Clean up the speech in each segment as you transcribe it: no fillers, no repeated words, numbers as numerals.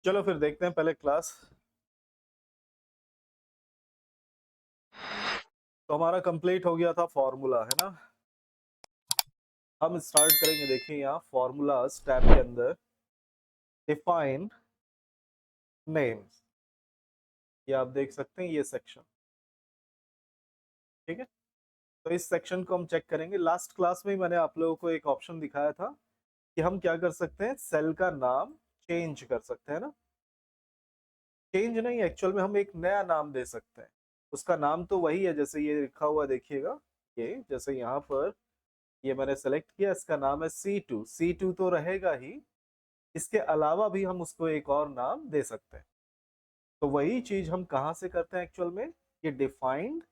चलो फिर देखते हैं पहले क्लास। तो हमारा कंप्लीट हो गया था फॉर्मूला, है ना। हम स्टार्ट करेंगे, देखिए यहाँ फॉर्मूलाज टैब के अंदर डिफाइन नेम्स, ये आप देख सकते हैं ये सेक्शन। ठीक है, तो इस सेक्शन को हम चेक करेंगे। लास्ट क्लास में ही मैंने आप लोगों को एक ऑप्शन दिखाया था कि हम क्या कर सकते हैं, सेल का नाम चेंज कर सकते हैं ना। चेंज नहीं, एक्चुअल में हम एक नया नाम दे सकते हैं। उसका नाम तो वही है जैसे ये लिखा हुआ देखिएगा, ये जैसे यहाँ पर ये मैंने सेलेक्ट किया, इसका नाम है C2। C2 तो रहेगा ही, इसके अलावा भी हम उसको एक और नाम दे सकते हैं। तो वही चीज हम कहाँ से करते हैं एक्चुअल में, ये डिफाइंड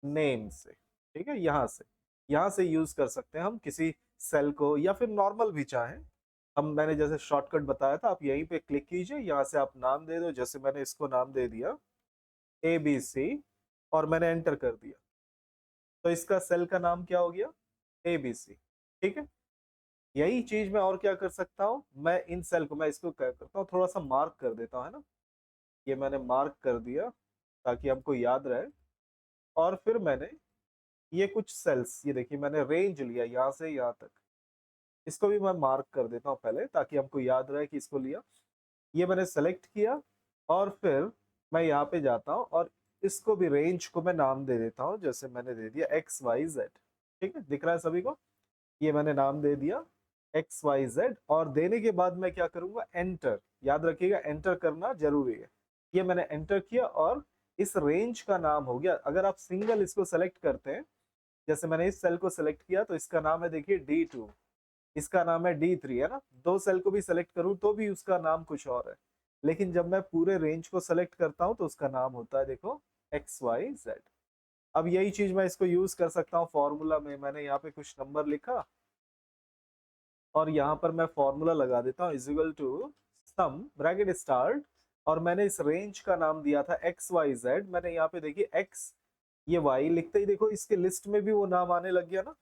नेम से। ठीक है, यहाँ से यूज कर सकते हैं हम किसी सेल को, या फिर नॉर्मल भी चाहें हम। मैंने जैसे शॉर्टकट बताया था, आप यहीं पे क्लिक कीजिए, यहाँ से आप नाम दे दो। जैसे मैंने इसको नाम दे दिया ABC और मैंने एंटर कर दिया, तो इसका सेल का नाम क्या हो गया, ABC। ठीक है, यही चीज मैं और क्या कर सकता हूँ, मैं इन सेल को, मैं इसको क्या करता हूँ, थोड़ा सा मार्क कर देता हूँ, है ना। ये मैंने मार्क कर दिया ताकि हमको याद रहे। और फिर मैंने ये कुछ सेल्स, ये देखिए मैंने रेंज लिया यहाँ से यहाँ तक, इसको भी मैं मार्क कर देता हूँ पहले ताकि हमको याद रहे कि इसको लिया। ये मैंने सेलेक्ट किया और फिर मैं यहाँ पे जाता हूँ और इसको भी, रेंज को मैं नाम दे देता हूँ। जैसे मैंने दे दिया XYZ। ठीक है, दिख रहा है सभी को, ये मैंने नाम दे दिया XYZ। और देने के बाद मैं क्या करूंगा, एंटर। याद रखिएगा एंटर करना जरूरी है। ये मैंने एंटर किया और इस रेंज का नाम हो गया। अगर आप सिंगल इसको सेलेक्ट करते हैं, जैसे मैंने इस सेल को सेलेक्ट किया तो इसका नाम है देखिए D2, इसका नाम है D3, है ना। दो सेल को भी सेलेक्ट करूं तो भी उसका नाम कुछ और है, लेकिन जब मैं पूरे रेंज को सेलेक्ट करता हूं तो उसका नाम होता है देखो XYZ। अब यही चीज मैं इसको यूज कर सकता हूँ फॉर्मूला में। मैंने यहाँ पे कुछ नंबर लिखा और यहाँ पर मैं फॉर्मूला लगा देता हूँ, is equal to sum bracket start. और मैंने इस रेंज का नाम दिया था XYZ। मैंने यहाँ पे देखिए X, ये Y लिखते ही देखो इसके लिस्ट में भी वो नाम आने लग गया ना।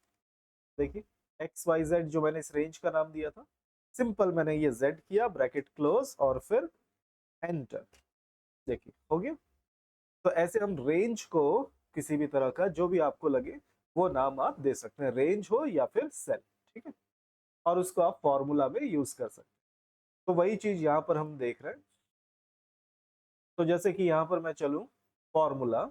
देखिए XYZ जो मैंने इस रेंज का नाम दिया था, सिंपल मैंने ये Z किया, ब्रैकेट क्लोज और फिर एंटर। देखिए हो गया। तो ऐसे हम रेंज को, किसी भी तरह का जो भी आपको लगे वो नाम आप दे सकते हैं, रेंज हो या फिर सेल। ठीक है, और उसको आप फॉर्मूला में यूज कर सकते हैं। तो वही चीज यहाँ पर हम देख रहे हैं। तो जैसे कि यहाँ पर मैं चलूँ फॉर्मूला,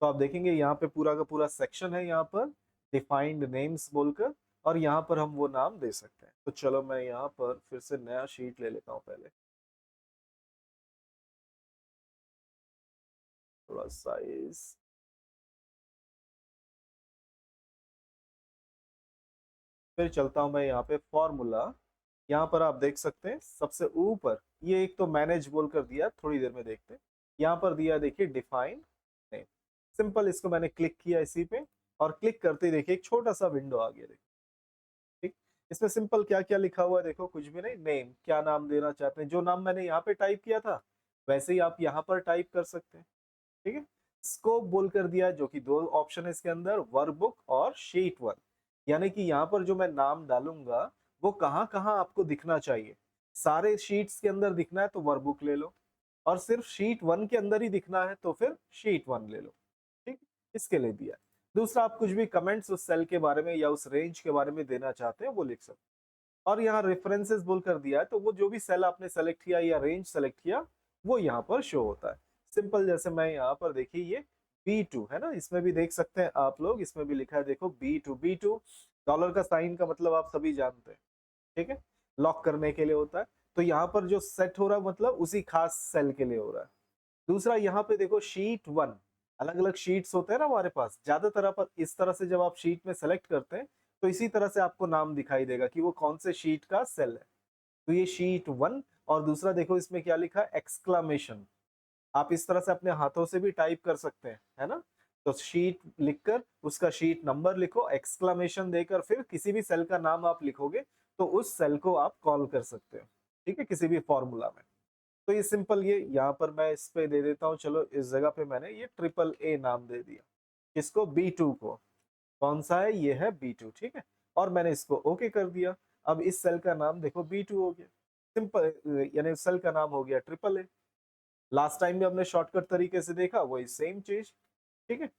तो आप देखेंगे यहाँ पे पूरा का पूरा सेक्शन है यहाँ पर डिफाइंड नेम्स बोलकर, और यहाँ पर हम वो नाम दे सकते हैं। तो चलो मैं यहाँ पर फिर से नया शीट ले लेता हूँ पहले, थोड़ा साइज। फिर चलता हूँ मैं यहाँ पे फॉर्मूला। यहाँ पर आप देख सकते हैं सबसे ऊपर ये एक तो मैनेज बोलकर दिया, थोड़ी देर में देखते हैं। यहाँ पर दिया देखिए डिफाइन नेम, सिंपल इसको मैंने क्लिक किया इसी पे, और क्लिक करते ही देखिए एक छोटा सा विंडो आ गया। ठीक, इसमें सिंपल क्या क्या लिखा हुआ है देखो, कुछ भी नहीं, नेम, क्या नाम देना चाहते हैं। जो नाम मैंने यहाँ पे टाइप किया था वैसे ही आप यहाँ पर टाइप कर सकते हैं। ठीक है, स्कोप बोल कर दिया है, जो कि दो ऑप्शन है इसके अंदर, वर्कबुक और शीट 1। यानी कि यहाँ पर जो मैं नाम डालूंगा वो कहाँ कहाँ आपको दिखना चाहिए। सारे शीट्स के अंदर दिखना है तो वर्कबुक ले लो, और सिर्फ शीट 1 के अंदर ही दिखना है तो फिर शीट 1 ले लो। ठीक, इसके लिए दिया है। दूसरा, आप कुछ भी कमेंट्स उस सेल के बारे में या उस रेंज के बारे में देना चाहते हैं वो लिख सकते हैं। और यहाँ रेफरेंसेस बोलकर दिया है, तो वो जो भी सेल आपने सेलेक्ट किया या रेंज सेलेक्ट किया वो यहाँ पर शो होता है। सिंपल, जैसे मैं यहाँ पर देखिए ये B2 है ना, इसमें भी देख सकते हैं आप लोग, इसमें भी लिखा है देखो B2। डॉलर का साइन का मतलब आप सभी जानते हैं। ठीक है, लॉक करने के लिए होता है। तो यहाँ पर जो सेट हो रहा है मतलब उसी खास सेल के लिए हो रहा है। दूसरा, यहाँ पे देखो शीट 1, अलग अलग शीट्स होते हैं ना हमारे पास, ज्यादातर आप इस तरह से जब आप शीट में सेलेक्ट करते हैं तो इसी तरह से आपको नाम दिखाई देगा कि वो कौन से शीट का सेल है। तो ये शीट 1। और दूसरा देखो इसमें क्या लिखा है, एक्सक्लामेशन। आप इस तरह से अपने हाथों से भी टाइप कर सकते हैं, है ना। तो शीट लिखकर उसका शीट नंबर लिखो, एक्सक्लामेशन देकर फिर किसी भी सेल का नाम आप लिखोगे तो उस सेल को आप कॉल कर सकते हो। ठीक है, किसी भी फॉर्मूला में। तो ये सिंपल, ये यहाँ पर मैं इस पे दे देता हूँ, चलो इस जगह पे मैंने ये AAA नाम दे दिया। इसको B2 को, कौन सा है, ये है B2। ठीक है, और मैंने इसको ओके कर दिया। अब इस सेल का नाम देखो B2 हो गया। सिंपल, यानी सेल का नाम हो गया ट्रिपल ए। लास्ट टाइम भी हमने शॉर्टकट तरीके से देखा, वही सेम चीज। ठीक है।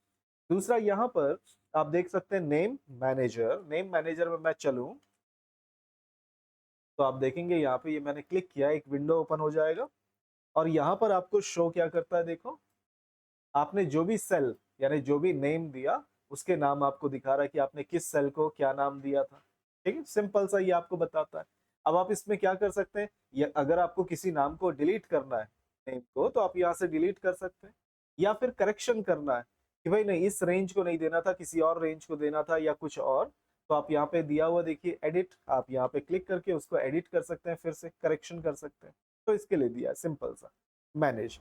दूसरा यहाँ पर आप देख सकते हैं नेम मैनेजर। नेम मैनेजर में मैं चलूं तो आप देखेंगे यहाँ पे ये मैंने क्लिक किया, एक विंडो ओपन हो जाएगा और यहाँ पर आपको शो क्या करता है, देखो आपने जो भी सेल यानी जो भी नेम दिया उसके नाम आपको दिखा रहा है कि आपने किस सेल को क्या नाम दिया था। ठीक है, सिंपल सा ये आपको बताता है। अब आप इसमें क्या कर सकते हैं, ये अगर आपको किसी नाम को डिलीट करना है नेम को, तो आप यहाँ से डिलीट कर सकते हैं, या फिर करेक्शन करना है कि भाई नहीं इस रेंज को नहीं देना था, किसी और रेंज को देना था या कुछ और, तो आप यहाँ पे दिया हुआ देखिए एडिट, आप यहाँ पे क्लिक करके उसको एडिट कर सकते हैं, फिर से करेक्शन कर सकते हैं। तो इसके लिए दिया है सिंपल सा मैनेज।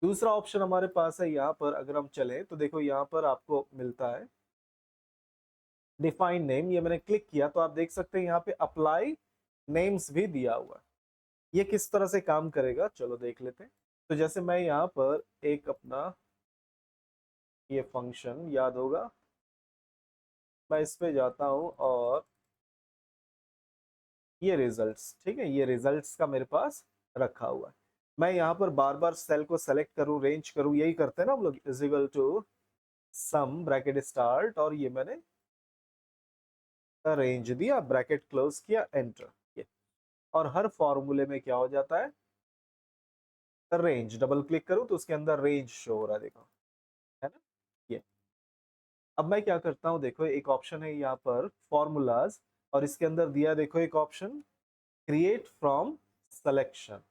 दूसरा ऑप्शन हमारे पास है यहाँ पर, अगर हम चले तो देखो यहाँ पर आपको मिलता है डिफाइन नेम। ये मैंने क्लिक किया तो आप देख सकते हैं यहाँ पे अप्लाई नेम्स भी दिया हुआ है। ये किस तरह से काम करेगा चलो देख लेते हैं। तो जैसे मैं यहाँ पर एक अपना ये फंक्शन याद होगा, मैं इस पे जाता हूँ और ये रिजल्ट्स, ठीक है, ये रिजल्ट्स का मेरे पास रखा हुआ है। मैं यहाँ पर बार बार सेल को सेलेक्ट करूँ, रेंज करूँ, यही करते हैं ना हम लोग, is equal to sum bracket start और ये मैंने रेंज दिया, ब्रैकेट क्लोज किया, एंटर। ये और हर फॉर्मूले में क्या हो जाता है, रेंज। डबल क्लिक करूं तो उसके अंदर रेंज शो हो रहा है, देखो, है ना ये। अब मैं क्या करता हूं, देखो एक ऑप्शन है यहाँ पर फॉर्मूलाज और इसके अंदर दिया देखो एक ऑप्शन क्रिएट फ्रॉम सिलेक्शन।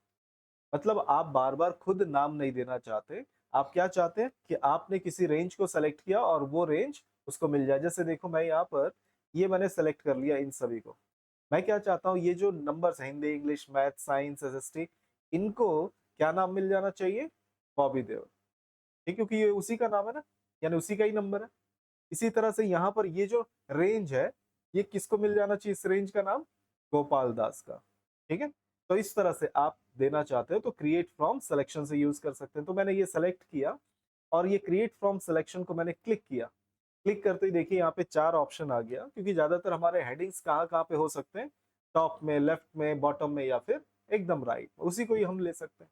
मतलब आप बार बार खुद नाम नहीं देना चाहते, आप क्या चाहते हैं कि आपने किसी रेंज को सेलेक्ट किया और वो रेंज उसको मिल जाए। जैसे देखो मैं यहाँ पर ये मैंने सेलेक्ट कर लिया इन सभी को। मैं क्या चाहता हूँ, ये जो नंबर्स हैं Hindi English math science SST, इनको क्या नाम मिल जाना चाहिए, बॉबी देओल। ठीक, क्योंकि ये उसी का नाम है ना, यानी उसी का ही नंबर है। इसी तरह से यहाँ पर ये जो रेंज है ये किसको मिल जाना चाहिए, इस रेंज का नाम गोपाल दास का। ठीक है, तो इस तरह से आप देना चाहते हो तो क्रिएट फ्रॉम सिलेक्शन से यूज कर सकते हैं। तो मैंने ये सेलेक्ट किया और ये क्रिएट फ्रॉम सिलेक्शन को मैंने क्लिक किया। क्लिक करते ही देखिए यहाँ पे 4 ऑप्शन आ गया, क्योंकि ज्यादातर हमारे हेडिंग्स कहाँ कहाँ पे हो सकते हैं, टॉप में, लेफ्ट में, बॉटम में या फिर एकदम राइट, उसी को ही हम ले सकते हैं।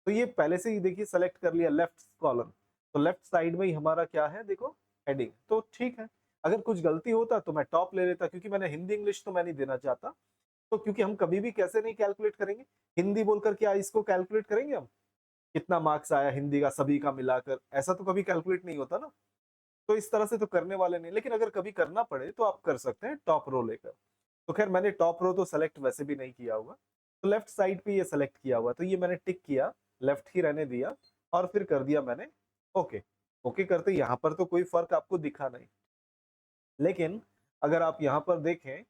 तो ये पहले से ही देखिए सेलेक्ट कर लिया लेफ्ट कॉलम, तो लेफ्ट साइड में ही हमारा क्या है देखो हेडिंग, तो ठीक है। अगर कुछ गलती होता तो मैं टॉप ले लेता, क्योंकि मैंने हिंदी इंग्लिश तो मैं नहीं देना चाहता। तो क्योंकि हम कभी भी कैसे नहीं कैलकुलेट करेंगे, हिंदी बोलकर क्या इसको कैलकुलेट करेंगे हम, कितना मार्क्स आया हिंदी का सभी का मिलाकर, ऐसा तो कभी कैलकुलेट नहीं होता ना। तो इस तरह से तो करने वाले नहीं, लेकिन अगर कभी करना पड़े तो आप कर सकते हैं टॉप रो लेकर। तो खैर मैंने टॉप रो तो सेलेक्ट वैसे भी नहीं किया हुआ, तो लेफ्ट साइड पे ये सेलेक्ट किया हुआ, तो ये मैंने टिक किया, लेफ्ट ही रहने दिया और फिर कर दिया मैंने ओके। ओके करते यहाँ पर तो कोई फर्क आपको दिखा नहीं, लेकिन अगर आप यहाँ पर देखें,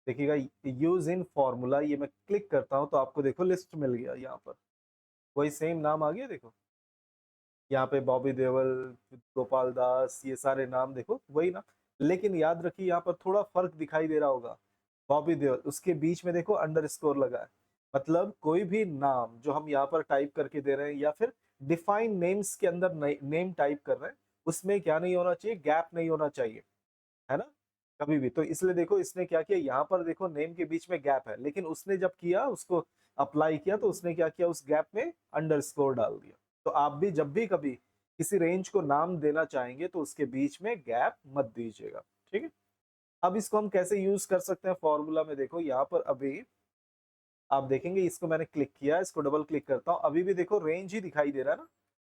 देखिएगा यूज इन फॉर्मूला, ये मैं क्लिक करता हूँ तो आपको देखो लिस्ट मिल गया, यहाँ पर वही सेम नाम आ गया, देखो यहाँ पे बॉबी देओल, गोपाल दास, ये सारे नाम देखो वही ना। लेकिन याद रखिए यहाँ पर थोड़ा फर्क दिखाई दे रहा होगा, बॉबी देओल उसके बीच में देखो अंडरस्कोर लगा है। मतलब कोई भी नाम जो हम यहाँ पर टाइप करके दे रहे हैं या फिर डिफाइन नेम्स के अंदर नेम टाइप कर रहे हैं, उसमें क्या नहीं होना चाहिए, गैप नहीं होना चाहिए, है ना, कभी भी। तो इसलिए देखो इसने क्या किया, यहाँ पर देखो नेम के बीच में गैप है, लेकिन उसने जब किया उसको अप्लाई किया तो उसने क्या किया, उस गैप में अंडरस्कोर डाल दिया। तो आप भी जब भी कभी किसी रेंज को नाम देना चाहेंगे तो उसके बीच में गैप मत दीजिएगा। ठीक है, अब इसको हम कैसे यूज कर सकते हैं फॉर्मूला में, देखो यहाँ पर अभी आप देखेंगे, इसको मैंने क्लिक किया, इसको डबल क्लिक करता हूँ, अभी भी देखो रेंज ही दिखाई दे रहा है ना।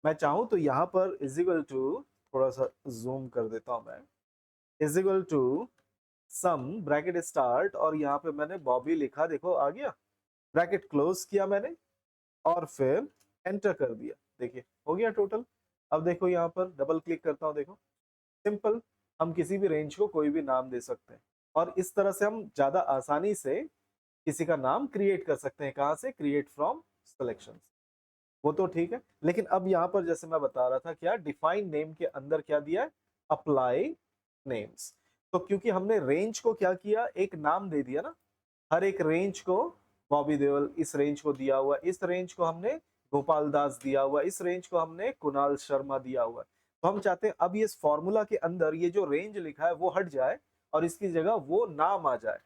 मैं चाहूँ तो यहाँ पर इज इक्वल टू, थोड़ा सा जूम कर देता हूँ मैं, is equal to sum bracket start और यहाँ पे मैंने बॉबी लिखा, देखो आ गया, ब्रैकेट क्लोज किया मैंने और फिर एंटर कर दिया, देखिए हो गया टोटल। अब देखो यहाँ पर डबल क्लिक करता हूँ, देखो सिंपल, हम किसी भी रेंज को कोई भी नाम दे सकते हैं और इस तरह से हम ज्यादा आसानी से किसी का नाम क्रिएट कर सकते हैं। कहाँ से, क्रिएट फ्रॉम सिलेक्शन। वो तो ठीक है, लेकिन अब यहाँ पर जैसे मैं बता रहा था, क्या डिफाइन नेम के अंदर क्या दिया है, अप्लाई नेम्स। तो क्योंकि हमने रेंज को क्या किया, एक नाम दे दिया ना, हर एक रेंज को बॉबी देओल इस रेंज को दिया हुआ, इस रेंज को हमने गोपाल दास दिया हुआ, इस रेंज को हमने कुणाल शर्मा दिया हुआ। तो हम चाहते हैं अब ये फॉर्मूला के अंदर ये जो रेंज लिखा है वो हट जाए और इसकी जगह वो नाम आ जाए।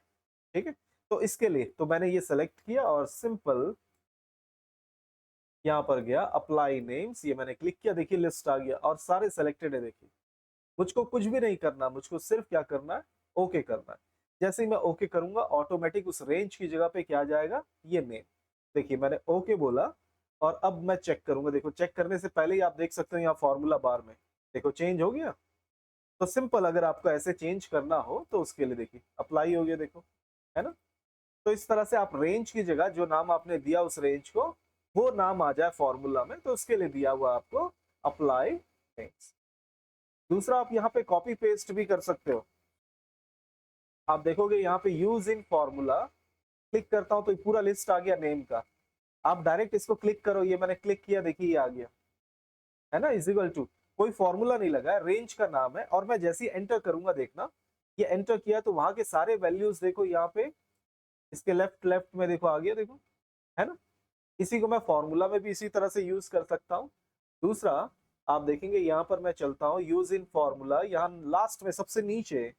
ठीक है, तो इसके लिए तो मैंने ये सेलेक्ट किया और सिंपल यहाँ पर गया अप्लाई नेम्स, ये मैंने क्लिक किया, देखिए लिस्ट आ गया और सारे सेलेक्टेड है। देखिए मुझको कुछ भी नहीं करना, मुझको सिर्फ क्या करना है, ओके करना है। जैसे ही मैं ओके करूंगा ऑटोमेटिक उस रेंज की जगह पे क्या आ जाएगा, ये नेम। देखिए मैंने ओके बोला और अब मैं चेक करूंगा। देखो चेक करने से पहले ही आप देख सकते हो यहाँ फॉर्मूला बार में देखो चेंज हो गया। तो सिंपल अगर आपको ऐसे चेंज करना हो तो उसके लिए देखिए अप्लाई हो गया, देखो है ना। तो इस तरह से आप रेंज की जगह जो नाम आपने दिया उस रेंज को, वो नाम आ जाए फॉर्मूला में, तो उसके लिए दिया हुआ आपको अप्लाई नेम्स। दूसरा आप यहाँ पे कॉपी पेस्ट भी कर सकते हो। आप देखोगे यहाँ पे यूज इन फॉर्मूला, क्लिक करता हूं तो पूरा लिस्ट आ गया नेम का। आप डायरेक्ट इसको क्लिक करो, ये मैंने क्लिक किया, देखिए ये आ गया, है ना, इजिकल टू, कोई फॉर्मूला नहीं लगा है, रेंज का नाम है। और मैं जैसे ही एंटर करूंगा, देखना ये एंटर किया तो वहां के सारे वैल्यूज देखो यहाँ पे इसके लेफ्ट लेफ्ट में देखो आ गया, देखो है ना। इसी को मैं फॉर्मूला में भी इसी तरह से यूज कर सकता हूँ। दूसरा आप देखेंगे यहाँ पर मैं चलता हूँ यूज इन फॉर्मूला, यहाँ लास्ट में सबसे नीचे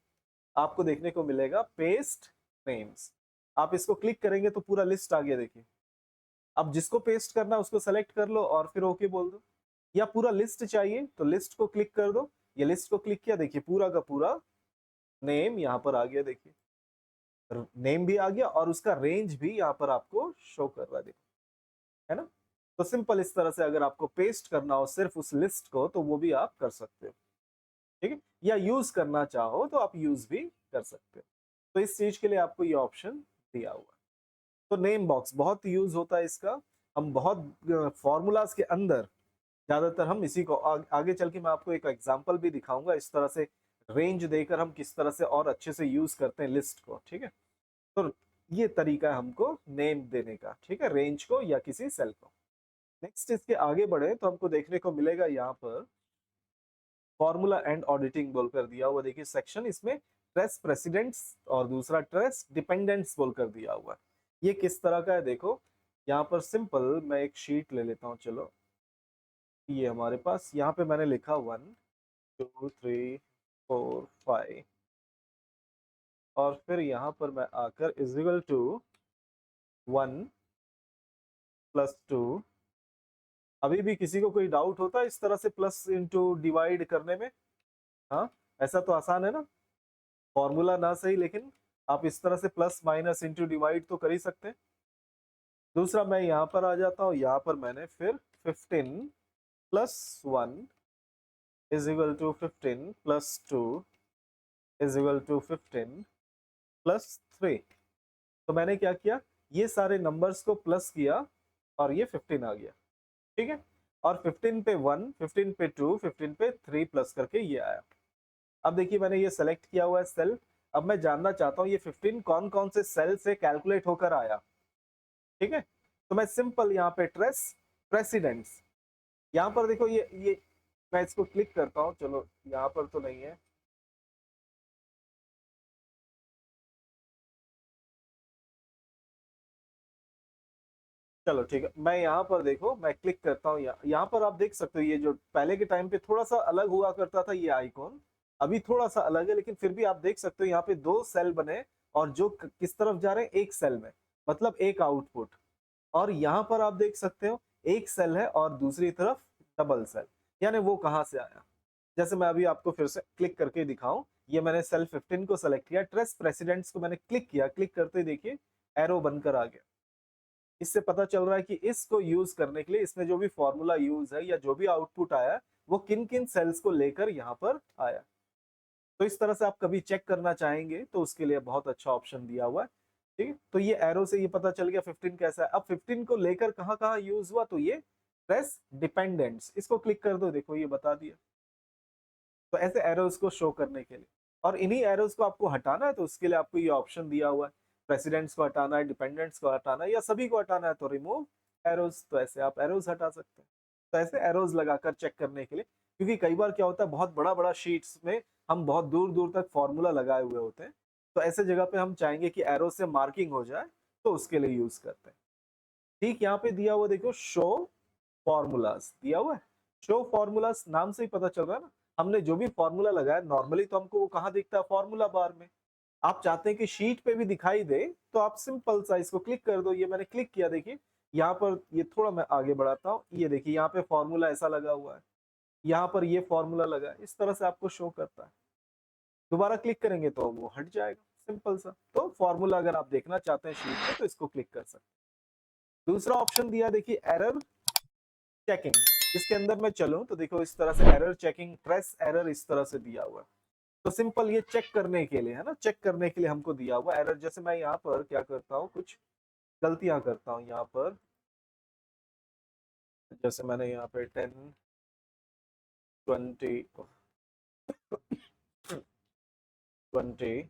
आपको देखने को मिलेगा पेस्ट नेम्स। आप इसको क्लिक करेंगे तो पूरा लिस्ट आ गया, देखिए। अब जिसको पेस्ट करना है उसको सेलेक्ट कर लो और फिर ओके बोल दो, या पूरा लिस्ट चाहिए तो लिस्ट को क्लिक कर दो। ये लिस्ट को क्लिक किया, देखिए पूरा का पूरा नेम यहाँ पर आ गया, देखिए नेम भी आ गया और उसका रेंज भी यहाँ पर आपको शो कर रहा है, देखिए, है ना। तो सिंपल इस तरह से अगर आपको पेस्ट करना हो सिर्फ उस लिस्ट को तो वो भी आप कर सकते हो, ठीक है। या यूज करना चाहो तो आप यूज भी कर सकते हो। तो इस चीज के लिए आपको ये ऑप्शन दिया हुआ है। तो नेम बॉक्स बहुत यूज होता है इसका, हम बहुत फॉर्मूलाज के अंदर ज्यादातर हम इसी को आगे चल के मैं आपको एक एग्जांपल भी दिखाऊंगा इस तरह से रेंज देकर हम किस तरह से और अच्छे से यूज करते हैं लिस्ट को, ठीक है। तो ये तरीका है हमको नेम देने का, ठीक है, रेंज को या किसी सेल को। नेक्स्ट इसके आगे बढ़े तो हमको देखने को मिलेगा यहाँ पर फॉर्मूला एंड ऑडिटिंग बोलकर दिया हुआ, देखिए सेक्शन, इसमें ट्रेस प्रेसिडेंट्स और दूसरा ट्रेस डिपेंडेंट्स बोलकर दिया हुआ है। ये किस तरह का है देखो, यहाँ पर सिंपल मैं एक शीट ले लेता हूँ, चलो ये हमारे पास यहाँ पे मैंने लिखा 1 2 3 4 5 और फिर यहाँ पर मैं आकर इजिकल टू 1 + 2। अभी भी किसी को कोई डाउट होता है इस तरह से प्लस इंटू डिवाइड करने में? हाँ, ऐसा तो आसान है ना, फॉर्मूला ना सही लेकिन आप इस तरह से प्लस माइनस इंटू डिवाइड तो कर ही सकते हैं। दूसरा मैं यहाँ पर आ जाता हूँ, यहाँ पर मैंने फिर 15 + 1 = 15 + 2 = 15 + 3। तो मैंने क्या किया, ये सारे नंबर्स को प्लस किया और ये 15 आ गया, ठीक है। और 15 पे 1, 15 पे 2, 15 पे 3 प्लस करके ये आया। अब देखिए मैंने ये सेलेक्ट किया हुआ है सेल। अब मैं जानना चाहता हूँ ये 15 कौन कौन से सेल से कैलकुलेट होकर आया, ठीक है। तो मैं सिंपल यहाँ पे ट्रेस प्रेसिडेंट्स, यहाँ पर देखो ये मैं इसको क्लिक करता हूँ, चलो यहाँ पर तो नहीं है, चलो ठीक है। मैं यहाँ पर देखो मैं क्लिक करता हूँ, यहाँ पर आप देख सकते हो ये जो पहले के टाइम पे थोड़ा सा अलग हुआ करता था ये आइकॉन, अभी थोड़ा सा अलग है, लेकिन फिर भी आप देख सकते हो यहाँ पे दो सेल बने और जो किस तरफ जा रहे हैं, एक सेल में, मतलब एक आउटपुट। और यहाँ पर आप देख सकते हो एक सेल है और दूसरी तरफ डबल सेल, यानी वो कहाँ से आया। जैसे मैं अभी आपको फिर से क्लिक करके दिखाऊं, ये मैंने सेल 15 को सेलेक्ट किया, ट्रेस प्रेसिडेंट्स को मैंने क्लिक किया, क्लिक करते ही देखिए एरो बनकर आ गया। इससे पता चल रहा है कि इसको यूज करने के लिए इसमें जो भी फॉर्मूला यूज है या जो भी आउटपुट आया है वो किन किन सेल्स को लेकर यहाँ पर आया। तो इस तरह से आप कभी चेक करना चाहेंगे तो उसके लिए बहुत अच्छा ऑप्शन दिया हुआ है, ठीक है। तो ये एरो से ये पता चल गया 15 कैसा है। अब 15 को लेकर कहाँ कहाँ यूज हुआ, तो ये प्रेस डिपेंडेंट्स, इसको क्लिक कर दो, देखो ये बता दिया। तो ऐसे एरोज को शो करने के लिए, और इन्हीं एरोज को आपको हटाना है तो उसके लिए आपको ये ऑप्शन दिया हुआ है, प्रेसिडेंट्स को हटाना है, डिपेंडेंट्स को हटाना है या सभी को हटाना है तो रिमूव एरोज, तो ऐसे आप एरोज हटा सकते हैं। तो ऐसे एरोज लगाकर चेक करने के लिए, क्योंकि कई बार क्या होता है बहुत बड़ा बड़ा शीट्स में हम बहुत दूर दूर तक फॉर्मूला लगाए हुए होते हैं, तो ऐसे जगह पे हम चाहेंगे कि एरो से मार्किंग हो जाए, तो उसके लिए यूज करते हैं। ठीक यहाँ पे दिया हुआ देखो शो फॉर्मूलाज दिया हुआ है। शो फॉर्मूलाज नाम से ही पता चल रहा है ना, हमने जो भी फॉर्मूला लगाया नॉर्मली तो हमको वो कहाँ दिखता है, फॉर्मूला बार में। आप चाहते हैं कि शीट पे भी दिखाई दे, तो आप सिंपल सा इसको क्लिक कर दो। ये मैंने क्लिक किया, देखिए यहाँ पर ये थोड़ा मैं आगे बढ़ाता हूँ, ये देखिए यहाँ पे फॉर्मूला ऐसा लगा हुआ है, यहाँ पर ये फॉर्मूला लगा है, इस तरह से आपको शो करता है। दोबारा क्लिक करेंगे तो वो हट जाएगा, सिंपल सा। तो फॉर्मूला अगर आप देखना चाहते हैं शीट में तो इसको क्लिक कर सकते हैं। दूसरा ऑप्शन दिया देखिए एरर चेकिंग। इसके अंदर मैं चलूं तो देखो इस तरह से एरर चेकिंग, ट्रेस एरर इस तरह से दिया हुआ है। तो सिंपल ये चेक करने के लिए है ना, चेक करने के लिए हमको दिया हुआ एरर। जैसे मैं यहाँ पर क्या करता हूँ, कुछ गलतियां करता हूँ यहाँ पर। जैसे मैंने यहाँ पे 10 20 20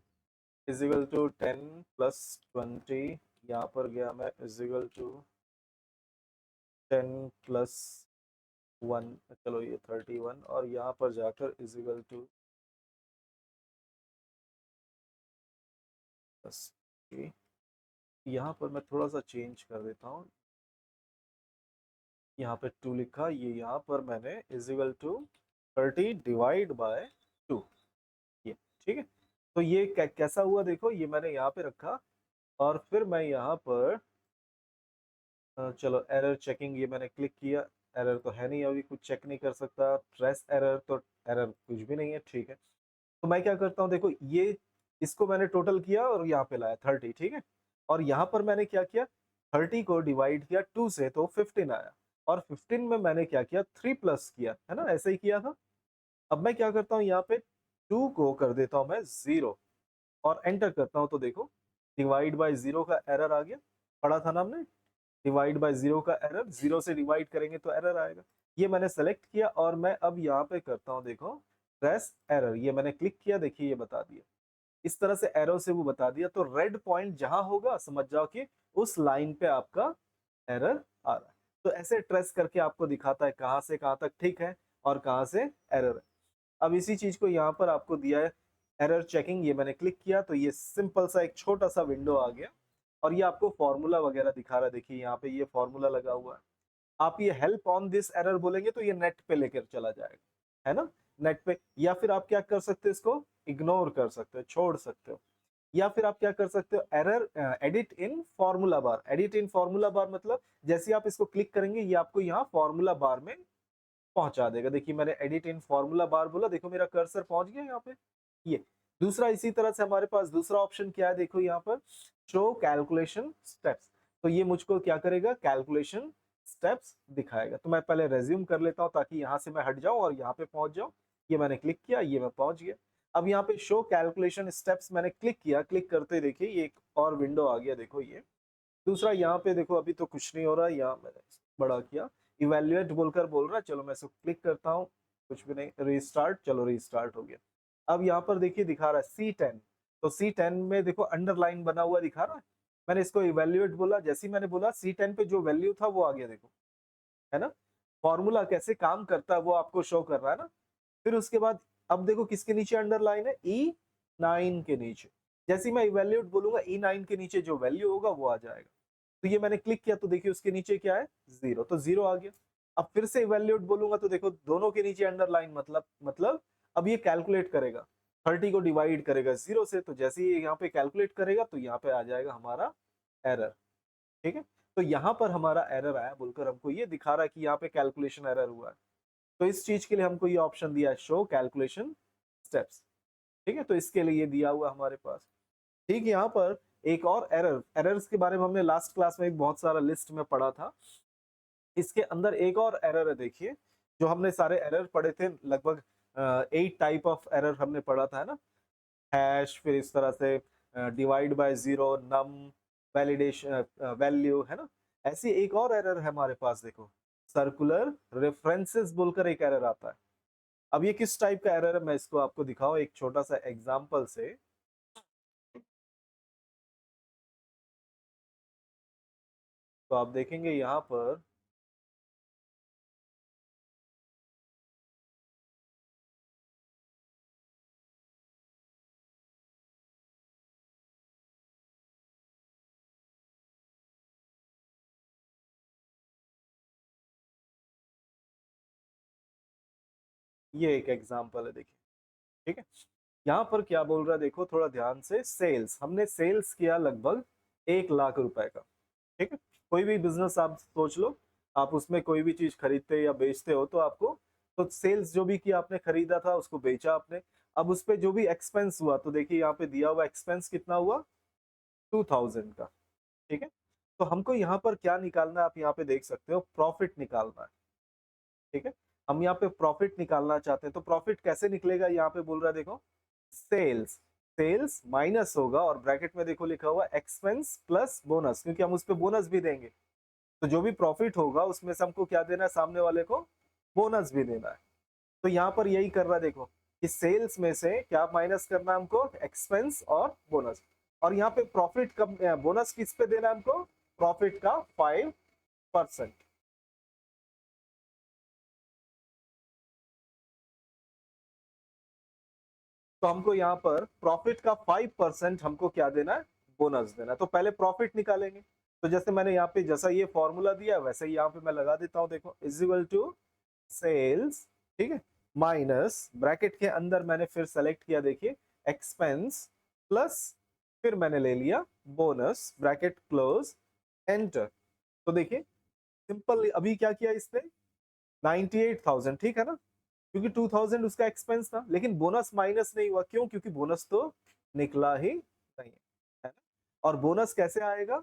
इज इक्वल टू 10 प्लस 20, यहाँ पर गया मैं इज इक्वल टू 10 प्लस 1, चलो ये 31, और यहाँ पर जाकर इज इक्वल टू प्लस, यहाँ पर मैं थोड़ा सा चेंज कर देता हूँ। यहाँ पे 2 लिखा, ये यहाँ पर मैंने is equal to 30 divide by 2, ये ठीक है। तो ये कैसा हुआ देखो, ये मैंने यहाँ पे रखा, और फिर मैं यहाँ पर चलो एरर चेकिंग ये मैंने क्लिक किया। एरर तो है नहीं, अभी कुछ चेक नहीं कर सकता। ट्रेस एरर तो एरर कुछ भी नहीं है, ठीक है। तो मैं क्या करता हूँ देखो, ये इसको मैंने टोटल किया और यहाँ पे लाया 30, ठीक है। और यहाँ पर मैंने क्या किया, 30 को डिवाइड किया 2 से तो 15 आया, और 15 में मैंने क्या किया, 3 प्लस किया, है ना, ऐसे ही किया था। अब मैं क्या करता हूँ, यहाँ पे 2 को कर देता हूँ मैं 0, और एंटर करता हूँ तो देखो डिवाइड बाय 0 का एरर आ गया। पढ़ा था ना हमने, डिवाइड बाय 0 का एरर, 0 से डिवाइड करेंगे तो एरर आएगा। ये मैंने सेलेक्ट किया, और मैं अब यहाँ पे करता हूँ देखो ट्रेस एरर, ये मैंने क्लिक किया, देखिए ये बता दिया। इस तरह से एरो से वो बता दिया। तो रेड पॉइंट जहां होगा समझ जाओ कि उस लाइन पे आपका एरर आ रहा है। तो ऐसे ट्रेस करके आपको दिखाता है कहां से कहां तक ठीक है और कहां से एरर है। अब इसी चीज को यहाँ पर आपको दिया है एरर चेकिंग, ये मैंने क्लिक किया तो ये सिंपल सा एक छोटा सा विंडो आ गया, और ये आपको फॉर्मूला वगैरह दिखा रहा है। देखिए यहाँ पे ये फॉर्मूला लगा हुआ है। आप ये हेल्प ऑन दिस एरर बोलेंगे तो ये नेट पे लेकर चला जाएगा, है ना, नेट पे। या फिर आप क्या कर सकते हो, इसको इग्नोर कर सकते हो, छोड़ सकते हो। या फिर आप क्या कर सकते हो, एरर एडिट इन फॉर्मूला बार। एडिट इन फॉर्मूला बार मतलब जैसे आप इसको क्लिक करेंगे ये आपको यहाँ फॉर्मूला बार में पहुंचा देगा। देखिए मैंने एडिट इन फॉर्मूला बार बोला, देखो मेरा कर्सर पहुंच गया यहाँ पे। ये दूसरा, इसी तरह से हमारे पास दूसरा ऑप्शन क्या है, देखो यहाँ पर शो कैलकुलेशन स्टेप्स। तो ये मुझको क्या करेगा, कैलकुलेशन स्टेप्स दिखाएगा। तो मैं पहले रेज्यूम कर लेता हूँ ताकि यहाँ से मैं हट जाऊं और यहाँ पे पहुंच जाऊं। ये मैंने क्लिक किया, ये मैं पहुंच गया। अब यहाँ पे शो कैलकुलेशन स्टेप्स मैंने क्लिक किया, क्लिक करते देखिए ये एक और विंडो आ गया, देखो ये दूसरा। यहाँ पे देखो अभी तो कुछ नहीं हो रहा, यहाँ मैंने बड़ा किया, इवेल्युएट बोलकर बोल रहा है। चलो मैं इसको क्लिक करता हूँ, कुछ भी नहीं, रीस्टार्ट, चलो रीस्टार्ट हो गया। अब यहाँ पर देखिए दिखा रहा है C10, तो C10 में देखो अंडरलाइन बना हुआ दिखा रहा है। मैंने इसको इवेल्युएट बोला, जैसे ही मैंने बोला C10 पे जो वैल्यू था वो आ गया, देखो, है ना। फॉर्मूला कैसे काम करता है वो आपको शो कर रहा है ना। फिर उसके बाद अब देखो किसके नीचे अंडरलाइन है, E9 के नीचे। जैसे ही मैं इवेल्युएट बोलूंगा E9 के नीचे जो वैल्यू होगा वो आ जाएगा। तो ये मैंने क्लिक किया तो देखिए उसके नीचे क्या है, 0, तो 0 आ गया। अब फिर से इवेल्युएट बोलूंगा तो देखो दोनों के नीचे अंडरलाइन, मतलब अब ये कैलकुलेट करेगा, 30 को डिवाइड करेगा 0 से, तो जैसे ही यहाँ पे कैलकुलेट करेगा तो यहाँ पे आ जाएगा हमारा एरर, ठीक है। तो यहाँ पर हमारा एरर आया बोलकर हमको ये दिखा रहा है कि यहाँ पे कैलकुलेशन एरर हुआ है। तो इस चीज के लिए हमको ये ऑप्शन दिया है, शो कैलकुलेशन स्टेप्स, ठीक है। तो इसके लिए ये दिया हुआ हमारे पास। ठीक, यहाँ पर एक और एरर्स के बारे में हमने लास्ट क्लास में एक बहुत सारा लिस्ट में पढ़ा था। इसके अंदर एक और एरर है, देखिए जो हमने सारे एरर पढ़े थे लगभग 8 टाइप ऑफ एरर हमने पढ़ा था, है ना। हैश, फिर इस तरह से divide by 0, num, validation, value, है ना। ऐसी एक और एरर है हमारे पास, देखो सर्कुलर रेफरेंसेस बोलकर एक एरर आता है। अब ये किस टाइप का एरर है, मैं इसको आपको दिखाऊं एक छोटा सा एग्जांपल से। तो आप देखेंगे यहाँ पर ये एक एग्जांपल है, देखिए, ठीक है। यहाँ पर क्या बोल रहा है देखो थोड़ा ध्यान से, सेल्स, हमने सेल्स किया लगभग 1 लाख रुपए का। ठीक है, कोई भी बिजनेस आप सोच लो, आप उसमें कोई भी चीज खरीदते या बेचते हो तो आपको, तो सेल्स जो भी किया आपने, खरीदा था उसको बेचा आपने, अब उस पे जो भी एक्सपेंस हुआ, तो देखिए यहाँ पे दिया हुआ एक्सपेंस कितना हुआ, 2000 का। ठीक है, तो हमको यहाँ पर क्या निकालना है, आप यहाँ पे देख सकते हो, प्रॉफिट निकालना है। ठीक है, हम यहाँ पे प्रॉफिट निकालना चाहते हैं, तो प्रॉफिट कैसे निकलेगा, यहाँ पे बोल रहा है देखो, सेल्स, सेल्स माइनस होगा, और ब्रैकेट में देखो लिखा हुआ एक्सपेंस प्लस बोनस, क्योंकि हम उस पे बोनस भी देंगे, तो जो भी प्रॉफिट होगा उसमें से हमको क्या देना है, सामने वाले को बोनस भी देना है। तो यहाँ पर यही कर रहा है देखो, कि सेल्स में से क्या माइनस करना है हमको, एक्सपेंस और बोनस, और यहाँ पे प्रॉफिट कब, बोनस किस पे देना है हमको, प्रॉफिट का 5%। तो हमको यहाँ पर प्रॉफिट का 5% हमको क्या देना है, बोनस देना है। तो पहले प्रॉफिट निकालेंगे, तो जैसे मैंने यहाँ पे जैसा ये फॉर्मूला दिया वैसे ही यहाँ पे मैं लगा देता हूँ, देखो इज इक्वल टू सेल्स, ठीक है, माइनस ब्रैकेट के अंदर मैंने फिर सेलेक्ट किया, देखिए एक्सपेंस प्लस, फिर मैंने ले लिया बोनस, ब्रैकेट क्लोज, एंटर। तो देखिए सिंपल, अभी क्या किया इसने, 98,000, ठीक है ना, क्योंकि 2000 उसका एक्सपेंस था, लेकिन बोनस माइनस नहीं हुआ, क्यों, क्योंकि बोनस तो निकला ही नहीं है ना। और बोनस कैसे आएगा,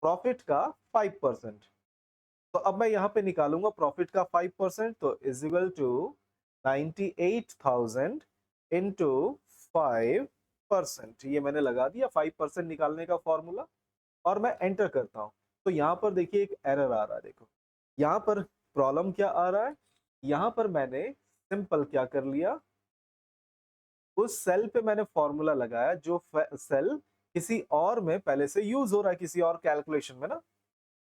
प्रॉफिट का 5%। तो अब मैं यहाँ पे निकालूंगा प्रॉफिट का 5%, तो इज इक्वल टू 98,000 इंटू 5%, ये मैंने लगा दिया 5% निकालने का फॉर्मूला, और मैं एंटर करता हूं। तो यहाँ पर देखिए एक एरर आ रहा है, देखो यहाँ पर प्रॉब्लम क्या आ रहा है, यहाँ पर मैंने सिंपल क्या कर लिया, उस सेल पे मैंने फॉर्मूला लगाया जो सेल किसी और में पहले से यूज हो रहा है, किसी और कैलकुलेशन में ना,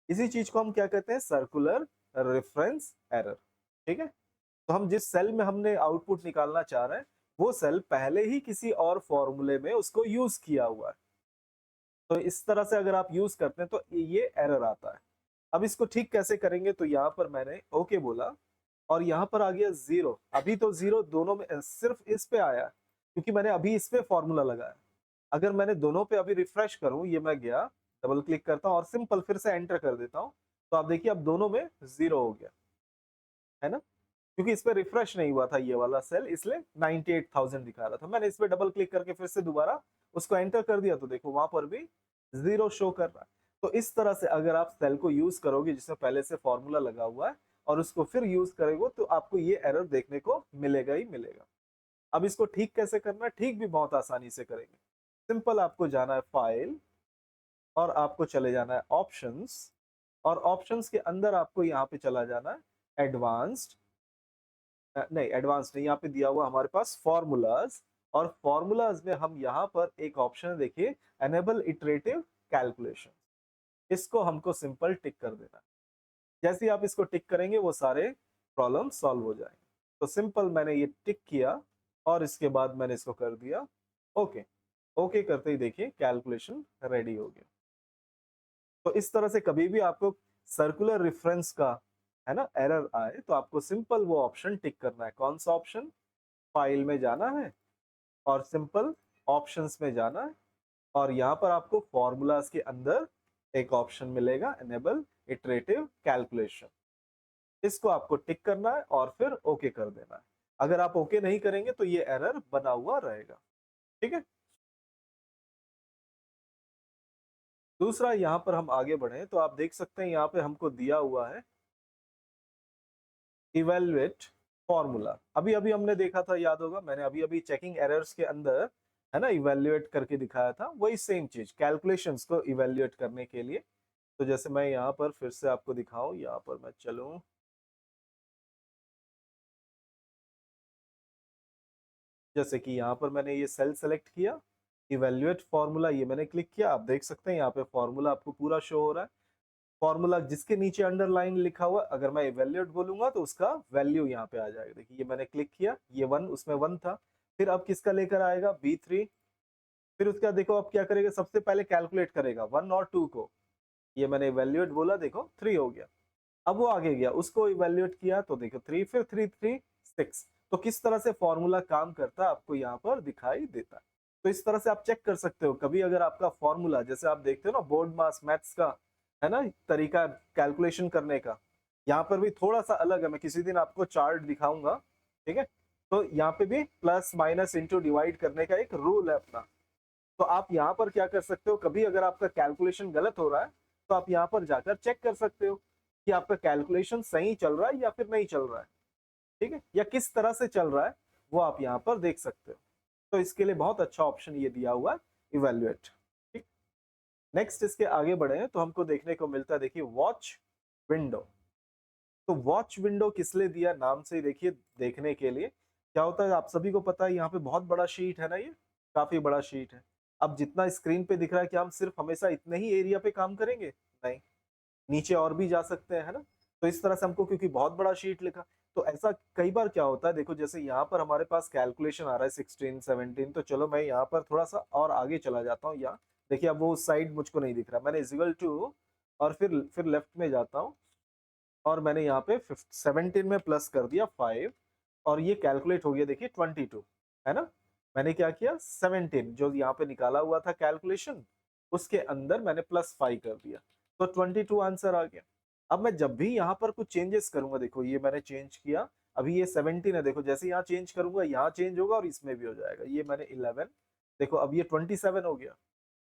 इसी चीज को हम क्या कहते हैं, सर्कुलर रेफरेंस एरर। ठीक है, तो हम जिस सेल में हमने आउटपुट निकालना चाह रहे हैं, वो सेल पहले ही किसी और फॉर्मूले में उसको यूज किया हुआ है। तो इस तरह से अगर आप यूज करते हैं तो ये एरर आता है। अब इसको ठीक कैसे करेंगे, तो यहाँ पर मैंने ओके बोला, और यहाँ पर आ गया 0, अभी तो 0 दोनों में, सिर्फ इस पे आया क्योंकि मैंने अभी इस पे फॉर्मूला लगाया। अगर मैंने दोनों पे अभी रिफ्रेश करूं, ये मैं गया, डबल क्लिक करता हूं और सिंपल फिर से एंटर कर देता हूं, तो आप देखिए अब दोनों में 0 हो गया, है ना, क्योंकि इस पे रिफ्रेश नहीं हुआ था ये वाला सेल, इसलिए 98,000 दिखा रहा था। मैंने इस पे डबल क्लिक करके फिर से दोबारा उसको एंटर कर दिया, तो देखो वहां पर भी 0 शो कर रहा है। तो इस तरह से अगर आप सेल को यूज करोगे जिसमें पहले से फॉर्मूला लगा हुआ है, और उसको फिर यूज करेंगे, तो आपको ये एरर देखने को मिलेगा ही मिलेगा। अब इसको ठीक कैसे करना है, ठीक भी बहुत आसानी से करेंगे। सिंपल, आपको जाना है फाइल, और आपको चले जाना है ऑप्शंस, और ऑप्शंस के अंदर आपको यहाँ पे चला जाना है एडवांस्ड, नहीं एडवांस नहीं, यहाँ पे दिया हुआ हमारे पास फॉर्मूलाज, और फॉर्मूलाज में हम यहाँ पर एक ऑप्शन देखिए, एनेबल इटरेटिव कैलकुलेशन, इसको हमको सिंपल टिक कर देना है। जैसे ही आप इसको टिक करेंगे वो सारे प्रॉब्लम सॉल्व हो जाएंगे। तो सिंपल मैंने ये टिक किया, और इसके बाद मैंने इसको कर दिया ओके। ओके करते ही देखिए कैलकुलेशन रेडी हो गया। तो इस तरह से कभी भी आपको सर्कुलर रेफरेंस का, है ना, एरर आए, तो आपको सिंपल वो ऑप्शन टिक करना है। कौन सा ऑप्शन, फाइल में जाना है, और सिंपल ऑप्शंस में जाना है, और यहाँ पर आपको फॉर्मूलाज के अंदर एक ऑप्शन मिलेगा, एनेबल इटरेटिव कैलकुलेशन, इसको आपको टिक करना है और फिर ओके कर देना है। अगर आप ओके नहीं करेंगे तो ये एरर बना हुआ रहेगा। ठीक है, दूसरा यहाँ पर हम आगे बढ़े तो आप देख सकते हैं यहाँ पे हमको दिया हुआ है इवेल्युएट फॉर्मूला। अभी अभी हमने देखा था, याद होगा, मैंने अभी अभी चेकिंग एरर्स के अंदर, है ना, इवेल्युएट करके दिखाया था, वही सेम चीज कैलकुलेशंस को इवेल्युएट करने के लिए। तो जैसे मैं यहाँ पर फिर से आपको दिखाऊं, यहाँ पर मैं चलूं, जैसे कि यहाँ पर मैंने ये सेल सेलेक्ट किया, इवेल्युएट फॉर्मूला ये मैंने क्लिक किया, आप देख सकते हैं यहाँ पे फॉर्मूला आपको पूरा शो हो रहा है। फॉर्मूला जिसके नीचे अंडरलाइन लिखा हुआ, अगर मैं इवेल्युएट बोलूंगा तो उसका वैल्यू यहाँ पे आ जाएगा। देखिए ये मैंने क्लिक किया, ये 1, उसमें 1 था, फिर अब किसका लेकर आएगा, B3, फिर उसका देखो अब क्या करेगा, सबसे पहले कैलकुलेट करेगा 1 और 2 को, ये मैंने इवेल्युएट बोला, देखो 3 हो गया। अब वो आगे गया, उसको इवेल्युएट किया, तो देखो 3, फिर 3 3 6, तो किस तरह से फॉर्मूला काम करता है आपको यहाँ पर दिखाई देता है। तो इस तरह से आप चेक कर सकते हो, कभी अगर आपका फॉर्मूला जैसे आप देखते हो ना बोर्ड मास मैथ्स का है ना तरीका कैलकुलेशन करने का, यहाँ पर भी थोड़ा सा अलग है, मैं किसी दिन आपको चार्ट दिखाऊंगा, ठीक है। तो यहाँ पे भी प्लस माइनस इंटू डिवाइड करने का एक रूल है अपना। तो आप यहाँ पर क्या कर सकते हो, कभी अगर आपका कैलकुलेशन गलत हो रहा है तो आप यहाँ पर जाकर चेक कर सकते हो कि आपका कैलकुलेशन सही चल रहा है या फिर नहीं चल रहा है, ठीक है, या किस तरह से चल रहा है वो आप यहाँ पर देख सकते हो। तो इसके लिए बहुत अच्छा ऑप्शन ये दिया हुआ है इवेल्युएट, ठीक। नेक्स्ट इसके आगे बढ़े हैं तो हमको देखने को मिलता है, देखिए वॉच विंडो। तो वॉच विंडो किस लिए दिया, नाम से ही देखिए देखने के लिए क्या होता है, आप सभी को पता है यहाँ पे बहुत बड़ा शीट है ना, ये काफी बड़ा शीट है। अब जितना स्क्रीन पे दिख रहा है कि हम सिर्फ हमेशा इतने ही एरिया पे काम करेंगे, नहीं, नीचे और भी जा सकते हैं, है ना। तो इस तरह से हमको, क्योंकि बहुत बड़ा शीट लिखा, तो ऐसा कई बार क्या होता है, देखो जैसे यहाँ पर हमारे पास कैलकुलेशन आ रहा है 16 17, तो चलो मैं यहाँ पर थोड़ा सा और आगे चला जाता हूँ। यहाँ देखिए अब वो साइड मुझको नहीं दिख रहा, मैंने इक्वल टू और फिर लेफ्ट में जाता हूँ और मैंने यहाँ पे 17 में प्लस कर दिया 5 और ये कैलकुलेट हो गया, देखिए 22, है ना। मैंने क्या किया, 17 जो यहाँ पे निकाला हुआ था कैलकुलेशन उसके अंदर मैंने +5 कर दिया, तो 22 आंसर आ गया। अब मैं जब भी यहाँ पर कुछ चेंजेस करूंगा, देखो ये मैंने चेंज किया, अभी ये 17 है, देखो जैसे यहाँ चेंज करूंगा यहाँ चेंज होगा और इसमें भी हो जाएगा, ये मैंने 11, देखो अब ये 27 हो गया।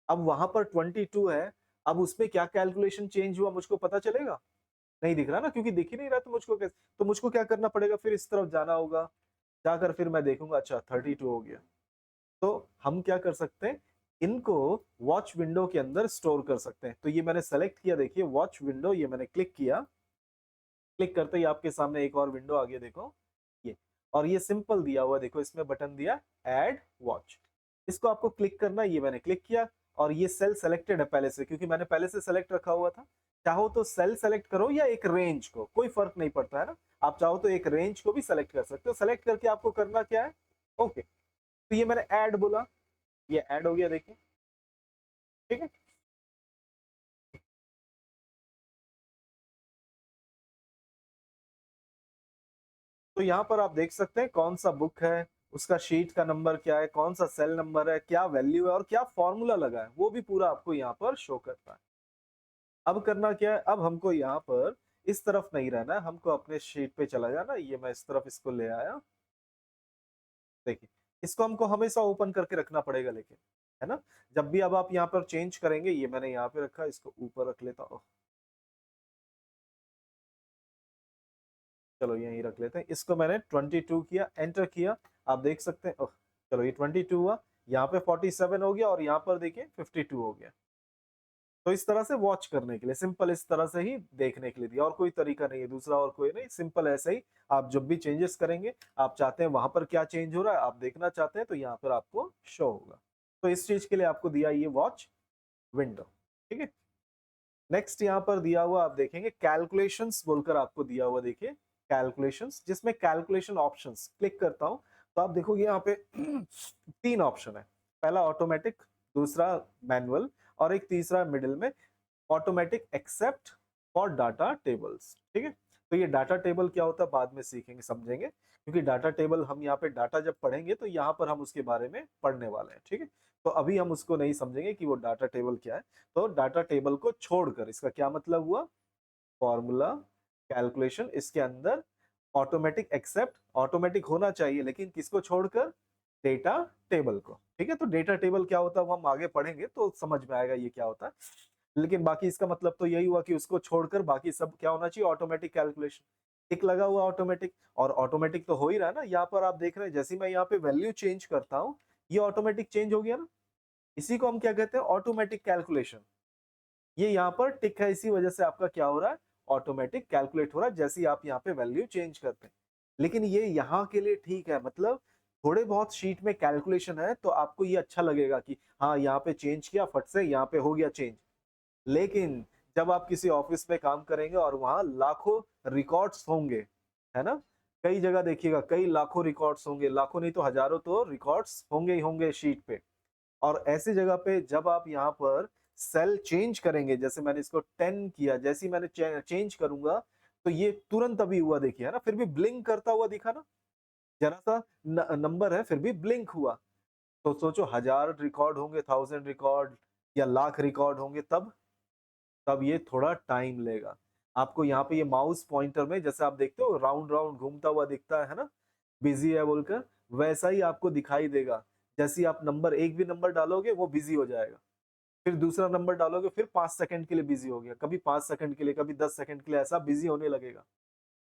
अब वहां पर 22 है, अब उसमें क्या कैलकुलेशन चेंज हुआ मुझको पता चलेगा, नहीं दिख रहा ना, क्योंकि दिख ही नहीं रहा, तो मुझको कैसे, तो मुझको क्या करना पड़ेगा, फिर इस तरफ जाना होगा, जाकर फिर मैं देखूंगा अच्छा 32 हो गया। तो हम क्या कर सकते हैं, इनको वॉच विंडो के अंदर स्टोर कर सकते हैं। तो ये मैंने सेलेक्ट किया, देखिए वॉच विंडो, ये मैंने क्लिक किया, क्लिक करते ही आपके सामने एक और विंडो आ गया, देखो ये, और ये सिंपल दिया हुआ, देखो इसमें बटन दिया ऐड वॉच, इसको आपको क्लिक करना है, ये मैंने क्लिक किया और ये सेल सेलेक्टेड है पहले से, क्योंकि मैंने पहले से सेलेक्ट रखा हुआ था। चाहो तो सेल सेलेक्ट करो या एक रेंज को, कोई फर्क नहीं पड़ता है ना, आप चाहो तो एक रेंज को भी सेलेक्ट कर सकते हो। सेलेक्ट करके आपको करना क्या है, ओके, तो ये मैंने ऐड बोला, ये ऐड हो गया, देखिए, ठीक है। तो यहाँ पर आप देख सकते हैं कौन सा बुक है, उसका शीट का नंबर क्या है, कौन सा सेल नंबर है, क्या वैल्यू है और क्या फॉर्मूला लगा है, वो भी पूरा आपको यहाँ पर शो करता है। अब करना क्या है, अब हमको यहाँ पर इस तरफ नहीं रहना है, हमको अपने शीट पे चला जाना, ये मैं इस तरफ इसको ले आया, देखिए इसको हमको हमेशा ओपन करके रखना पड़ेगा, लेकिन है ना, जब भी अब आप यहाँ पर चेंज करेंगे, ये मैंने यहाँ पे रखा, इसको ऊपर रख लेता हूँ, चलो यहीं रख लेते हैं, इसको मैंने 22 किया, एंटर किया, आप देख सकते हैं, ओह, चलो ये 22 हुआ, यहाँ पे 47 हो गया और यहाँ पर देखिए 52 हो गया। तो इस तरह से वॉच करने के लिए, सिंपल इस तरह से ही देखने के लिए दिया, और कोई तरीका नहीं है दूसरा, और कोई नहीं, सिंपल ऐसे ही आप जब भी चेंजेस करेंगे, आप चाहते हैं वहां पर क्या चेंज हो रहा है आप देखना चाहते हैं, तो यहाँ पर आपको शो होगा। तो इस चीज के लिए आपको दिया ये वॉच विंडो, ठीक है। नेक्स्ट यहाँ पर दिया हुआ आप देखेंगे कैलकुलेशंस बोलकर आपको दिया हुआ, देखिए कैलकुलेशंस, जिसमें कैलकुलेशन ऑप्शंस, क्लिक करता हूं तो आप देखोगे यहाँ पे 3 ऑप्शन है, पहला ऑटोमेटिक, दूसरा मैनुअल और एक तीसरा मिडिल में automatic except for data tables, ठीक है। तो ये डाटा टेबल क्या होता है बाद में सीखेंगे समझेंगे, क्योंकि डाटा टेबल हम यहाँ पे डाटा जब पढ़ेंगे तो यहाँ पर हम उसके बारे में पढ़ने वाले हैं, ठीक है। तो अभी हम उसको नहीं समझेंगे कि वो डाटा टेबल क्या है। तो डाटा टेबल को छोड़कर इसका क्या मतलब हुआ, फॉर्मूला, कैलकुलेशन, इसके अंदर ऑटोमेटिक एक्सेप्ट, ऑटोमेटिक होना चाहिए लेकिन किसको छोड़कर, डेटा टेबल को, ठीक है। तो डेटा टेबल क्या होता है वो हम आगे पढ़ेंगे तो समझ में आएगा ये क्या होता है, लेकिन बाकी इसका मतलब तो यही हुआ कि उसको छोड़कर बाकी सब क्या होना चाहिए, ऑटोमेटिक कैलकुलेशन, टिक लगा हुआ ऑटोमेटिक, और ऑटोमेटिक तो हो ही रहा है ना, यहाँ पर आप देख रहे हैं जैसे मैं यहाँ पे वैल्यू चेंज करता हूँ ये ऑटोमेटिक चेंज हो गया ना, इसी को हम क्या कहते हैं, ऑटोमेटिक कैलकुलेशन। ये यहाँ पर टिक है, इसी वजह से आपका क्या हो रहा है, ऑटोमेटिक कैलकुलेट हो रहा है जैसे ही आप यहाँ पे वैल्यू चेंज करते हैं। लेकिन ये यहाँ के लिए ठीक है, मतलब थोड़े बहुत शीट में कैलकुलेशन है तो आपको ये अच्छा लगेगा कि हाँ यहाँ पे चेंज किया फट से, यहाँ पे हो गया चेंज। लेकिन जब आप किसी ऑफिस में काम करेंगे और वहां लाखों रिकॉर्ड्स होंगे, है ना, कई जगह देखिएगा कई लाखों रिकॉर्ड्स होंगे, लाखों नहीं तो हजारों तो रिकॉर्ड्स होंगे ही होंगे शीट पे, और ऐसी जगह पे जब आप यहाँ पर सेल चेंज करेंगे, जैसे मैंने इसको 10 किया, जैसे ही मैंने चेंज करूंगा तो ये तुरंत अभी हुआ, देखिए है ना, फिर भी ब्लिंक करता हुआ दिखा ना, जरा सा नंबर है फिर भी ब्लिंक हुआ, तो सोचो 1000 रिकॉर्ड होंगे, 1000 रिकॉर्ड या लाख रिकॉर्ड होंगे, तब ये थोड़ा टाइम लेगा। आपको यहाँ पे ये माउस पॉइंटर में जैसे आप देखते हो राउंड राउंड घूमता हुआ दिखता है ना, बिजी है बोलकर, वैसा ही आपको दिखाई देगा। जैसे ही आप नंबर एक भी नंबर डालोगे वो बिजी हो जाएगा, फिर दूसरा नंबर डालोगे फिर 5 सेकंड के लिए बिजी हो गया, कभी 5 सेकंड के लिए, कभी 10 सेकंड के लिए, ऐसा बिजी होने लगेगा,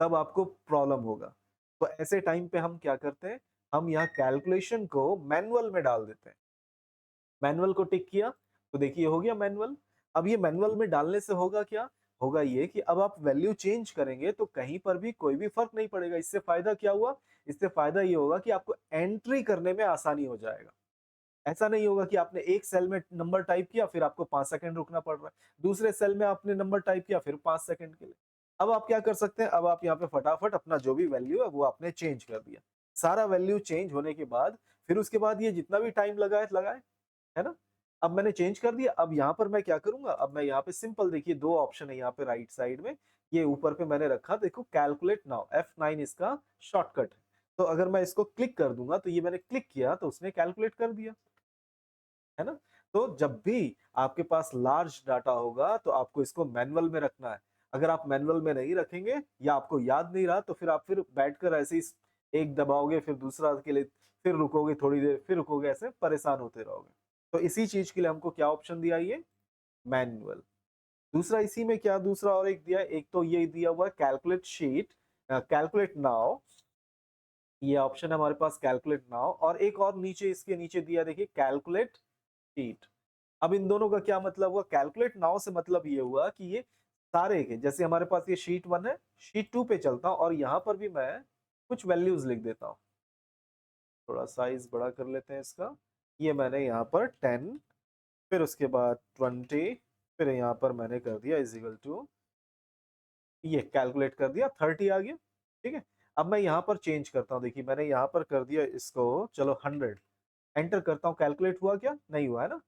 तब आपको प्रॉब्लम होगा। तो ऐसे टाइम पे हम क्या करते हैं, हम यहाँ कैलकुलेशन को मैनुअल में डाल देते हैं। मैनुअल को टिक किया तो देखिए हो गया मैनुअल। अब ये मैनुअल में डालने से होगा क्या, होगा ये कि अब आप वैल्यू चेंज करेंगे तो कहीं पर भी कोई भी फर्क नहीं पड़ेगा। इससे फायदा क्या हुआ, इससे फायदा ये होगा कि आपको एंट्री करने में आसानी हो जाएगा। ऐसा नहीं होगा कि आपने एक सेल में नंबर टाइप किया फिर आपको 5 सेकंड रुकना पड़ रहा है, दूसरे सेल में आपने नंबर टाइप किया फिर 5 सेकंड के लिए। अब आप क्या कर सकते हैं, अब आप यहाँ पे फटाफट अपना जो भी वैल्यू है वो आपने चेंज कर दिया। सारा वैल्यू चेंज होने के बाद फिर उसके बाद ये जितना भी टाइम लगाए, है ना? अब मैंने चेंज कर दिया, अब यहाँ पर मैं क्या करूंगा, अब मैं यहाँ पे सिंपल देखिए 2 ऑप्शन है यहाँ पे राइट साइड में, ये ऊपर पे मैंने रखा, देखो कैलकुलेट नाउ, F9 इसका शॉर्टकट है। तो अगर मैं इसको क्लिक कर दूंगा तो ये मैंने क्लिक किया तो उसने कैलकुलेट कर दिया, है ना? तो जब भी आपके पास लार्ज डाटा होगा तो आपको इसको मैनुअल में रखना है। अगर आप मैनुअल में नहीं रखेंगे या आपको याद नहीं रहा तो फिर आप फिर बैठकर ऐसे ही एक दबाओगे फिर दूसरा के लिए, फिर रुकोगे थोड़ी देर, फिर रुकोगे, ऐसे परेशान होते रहोगे। तो इसी चीज के लिए हमको क्या ऑप्शन दिया, ये मैनुअल। दूसरा इसी में क्या दूसरा और एक दिया, एक तो ये दिया हुआ कैलकुलेट शीट, कैलकुलेट नाउ, ये ऑप्शन है हमारे पास कैलकुलेट नाउ, और एक और नीचे इसके नीचे दिया देखिए कैलकुलेट शीट। अब इन दोनों का क्या मतलब हुआ, कैलकुलेट नाउ से मतलब ये हुआ कि ये सारे के, जैसे हमारे पास ये शीट 1 है, शीट 2 पे चलता हूं और यहाँ पर भी मैं कुछ वैल्यूज लिख देता हूँ। थोड़ा साइज बड़ा कर लेते हैं इसका। ये मैंने यहाँ पर 10, फिर उसके बाद 20, फिर यहाँ पर मैंने कर दिया इज इक्वल टू, ये कैलकुलेट कर दिया 30 आ गया। ठीक है, अब मैं यहाँ पर चेंज करता हूँ, देखिए मैंने यहाँ पर कर दिया इसको, चलो 100, एंटर करता हूँ, कैलकुलेट हुआ क्या, नहीं हुआ है ना।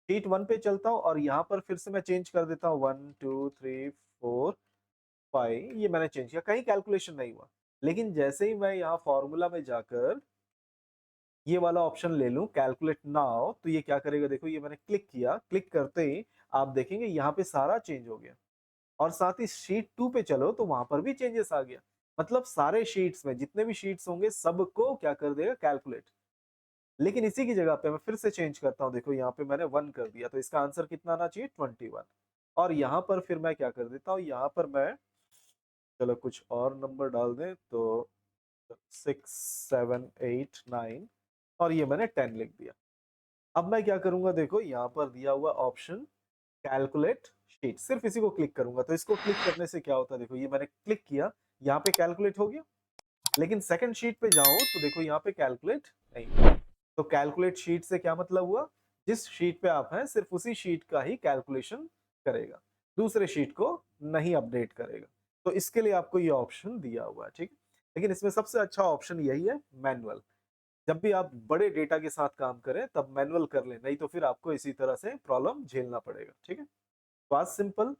शीट 1 पे चलता हूँ और यहाँ पर फिर से मैं चेंज कर देता हूँ 1 2 3 4 5, ये मैंने चेंज किया, कहीं कैलकुलेशन नहीं हुआ। लेकिन जैसे ही मैं यहाँ फॉर्मूला में जाकर ये वाला ऑप्शन ले लूं कैलकुलेट नाउ, तो ये क्या करेगा, देखो ये मैंने क्लिक किया, क्लिक करते ही आप देखेंगे यहाँ पे सारा चेंज हो गया। और साथ ही शीट 2 पे चलो तो वहां पर भी चेंजेस आ गया। मतलब सारे शीट्स में जितने भी शीट्स होंगे सबको क्या कर देगा, कैलकुलेट। लेकिन इसी की जगह पे मैं फिर से चेंज करता हूँ, देखो यहाँ पे मैंने 1 कर दिया, तो इसका आंसर कितना आना चाहिए, 21। और यहाँ पर फिर मैं क्या कर देता हूँ, यहाँ पर मैं, चलो कुछ और नंबर डाल दें, तो 6 7 8 9, और ये मैंने 10 लिख दिया। अब मैं क्या करूंगा, देखो यहाँ पर दिया हुआ ऑप्शन कैलकुलेट शीट, सिर्फ इसी को क्लिक करूंगा, तो इसको क्लिक करने से क्या होता है, देखो ये मैंने क्लिक किया, यहाँ पे कैलकुलेट हो गया। लेकिन सेकंड शीट पे जाऊं तो देखो यहाँ पे कैलकुलेट नहीं हुआ। तो कैलकुलेट शीट से क्या मतलब हुआ, जिस शीट पे आप हैं सिर्फ उसी शीट का ही कैलकुलेशन करेगा, दूसरे शीट को नहीं अपडेट करेगा। तो इसके लिए आपको ये ऑप्शन दिया हुआ है, ठीक है। लेकिन इसमें सबसे अच्छा ऑप्शन यही है, मैनुअल। जब भी आप बड़े डेटा के साथ काम करें तब मैनुअल कर लें, नहीं तो फिर आपको इसी तरह से प्रॉब्लम झेलना पड़ेगा, ठीक है। तो आज सिंपल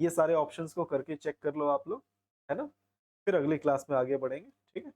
ये सारे ऑप्शंस को करके चेक कर लो आप लोग, है ना। फिर अगली क्लास में आगे बढ़ेंगे, ठीक है।